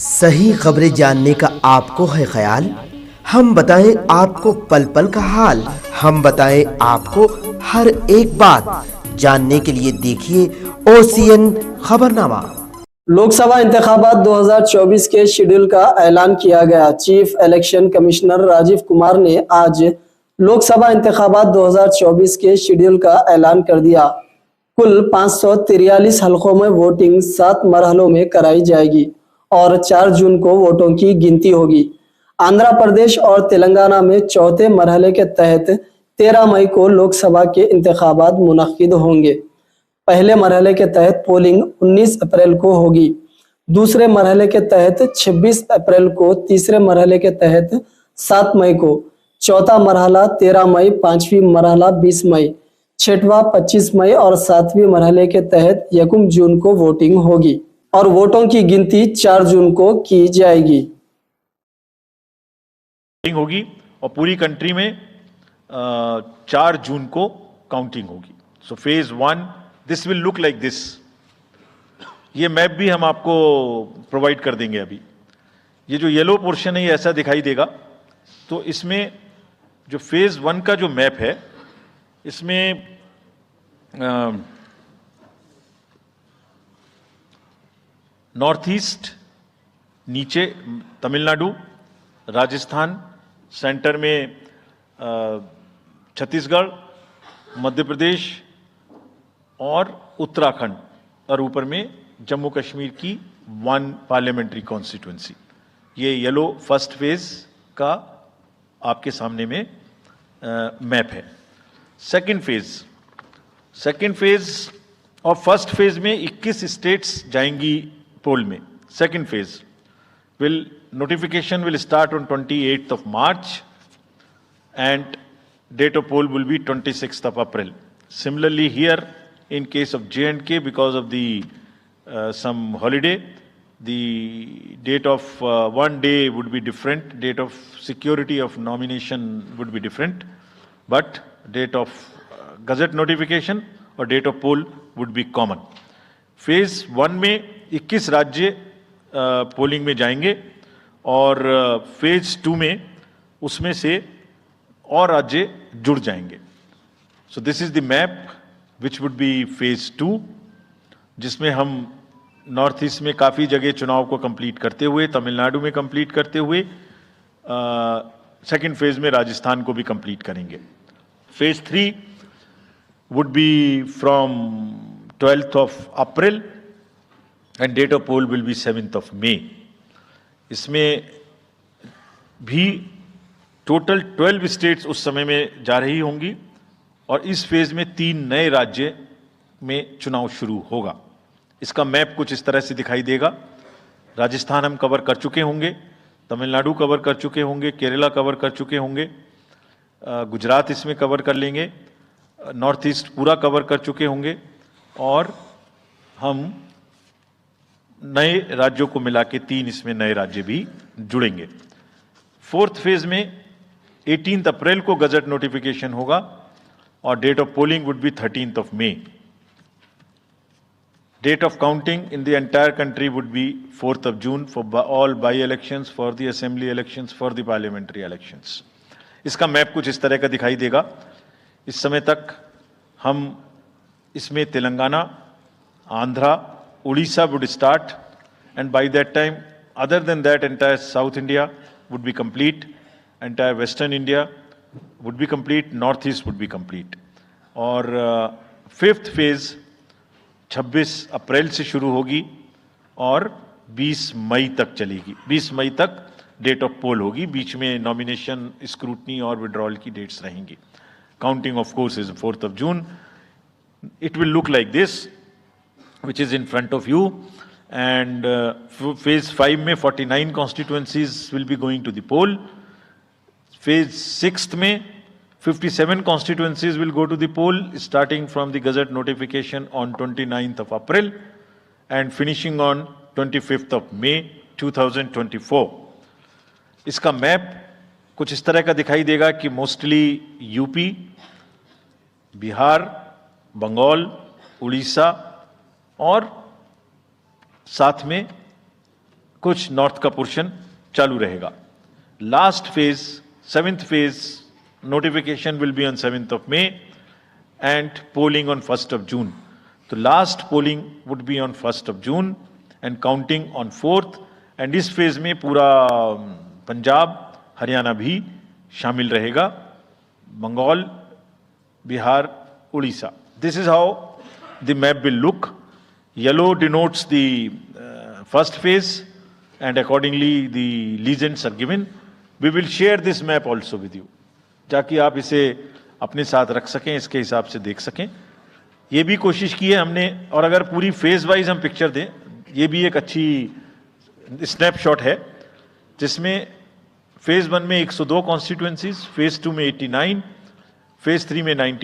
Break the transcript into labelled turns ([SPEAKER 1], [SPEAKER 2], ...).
[SPEAKER 1] सही खबरें जानने का आपको है ख्याल? हम बताएं आपको पल पल का हाल। हम बताएं आपको हर एक बात। जानने के लिए देखिए ओसीएन खबरनामा।
[SPEAKER 2] लोकसभा इंतखाबात 2024 के शेड्यूल का ऐलान किया गया। Chief election commissioner Rajiv Kumar ने आज लोकसभा इंतखाबात 2024 के शेड्यूल का ऐलान कर दिया। कुल 543 हलकों में वोटिंग 7 मरहलों में कराई जाएगी और 4 जून को वोटों की गिनती होगी। आंध्र प्रदेश और तेलंगाना में चौथे मरहले के तहत 13 मई को लोकसभा के इंतखाबात मुनक्किद होंगे। पहले मरहले के तहत पोलिंग 19 अप्रैल को होगी, दूसरे मरहले के तहत 26 अप्रैल को, तीसरे मरहले के तहत 7 मई को, चौथा मरहला 13 मई, पांचवी मरहला 20 मई, छठवां 25 मई और सातवीं मरहले के तहत 1 जून को वोटिंग होगी और वोटों की गिनती 4 जून को की जाएगी।
[SPEAKER 3] होगी और पूरी कंट्री में 4 जून को काउंटिंग होगी। So phase 1 this will look like this. ये मैप भी हम आपको प्रोवाइड कर देंगे। अभी ये जो येलो पोर्शन है ये ऐसा दिखाई देगा। तो इसमें जो फेज 1 का जो मैप है इसमें नॉर्थ ईस्ट, नीचे तमिलनाडु, राजस्थान, सेंटर में छत्तीसगढ़, मध्य प्रदेश और उत्तराखंड और ऊपर में जम्मू कश्मीर की 1 पार्लियामेंट्री कॉन्स्टिट्यूंसी। ये येलो फर्स्ट फेज का आपके सामने में मैप है। सेकंड फेज और फर्स्ट फेज में 21 स्टेट्स जाएंगी पोल में। Second phase notification will start on 28th of March and date of poll will be 26th of April. Similarly here in case of J&K, because of the some holiday, the date of one day would be different, date of security of nomination would be different, but date of gazette notification और date of poll would be common. Phase 1 में 21 राज्य polling में जाएंगे और phase 2 में उसमें से और राज्य जुड़ जाएंगे। So this is the map which would be phase 2, जिसमें हम नॉर्थ ईस्ट में काफ़ी जगह चुनाव को कंप्लीट करते हुए, तमिलनाडु में कंप्लीट करते हुए सेकंड फेज में राजस्थान को भी कंप्लीट करेंगे। Phase 3 would be from 12th of April and date of poll will be 7th of May. इसमें भी टोटल 12 स्टेट्स उस समय में जा रही होंगी और इस फेज में 3 नए राज्य में चुनाव शुरू होगा। इसका मैप कुछ इस तरह से दिखाई देगा। राजस्थान हम कवर कर चुके होंगे, तमिलनाडु कवर कर चुके होंगे, केरला कवर कर चुके होंगे, गुजरात इसमें कवर कर लेंगे, नॉर्थ ईस्ट पूरा कवर कर चुके होंगे और हम नए राज्यों को मिला के 3 इसमें नए राज्य भी जुड़ेंगे। फोर्थ फेज में 18 अप्रैल को गजट नोटिफिकेशन होगा और date of polling would be 13th of May. Date of counting in the entire country would be 4th of June for all by elections, for the assembly elections, for the parliamentary elections. इसका map कुछ इस तरह का दिखाई देगा। इस समय तक हम इसमें Telangana, Andhra, Odisha would start, and by that time, other than that, entire South India would be complete, entire Western India would be complete, Northeast would be complete. और फिफ्थ फेज 26 अप्रैल से शुरू होगी और 20 मई तक चलेगी। 20 मई तक डेट ऑफ पोल होगी, बीच में नॉमिनेशन, स्क्रूटनी और विड्रॉल की डेट्स रहेंगी। Counting of course is 4th of June. It will look like this, which is in front of you, and phase 5 में 49 constituencies will be going to the poll. Phase 6 में 57 constituencies will go to the poll, starting from the gazette notification on 29th of April and finishing on 25th of May 2024. इसका map कुछ इस तरह का दिखाई देगा कि मोस्टली यूपी, बिहार, बंगाल, उड़ीसा और साथ में कुछ नॉर्थ का पोर्शन चालू रहेगा। Last phase 7th phase notification will be on 7th of May and polling on 1st of June. तो last polling would be on 1st of June and counting on 4th, and इस phase में पूरा पंजाब हरियाणा भी शामिल रहेगा, Bengal, Bihar, Orissa. This is how the map will look. Yellow denotes the first phase and accordingly the legends are given. We will share this map also with you, ताकि आप इसे अपने साथ रख सकें, इसके हिसाब से देख सकें। ये भी कोशिश की है हमने, और अगर पूरी फेज वाइज हम पिक्चर दें, ये भी एक अच्छी स्नैपशॉट है, जिसमें फेज 1 में 102 कॉन्स्टिट्यूएंसीज, फेज 2 में 89, फेज 3 में 94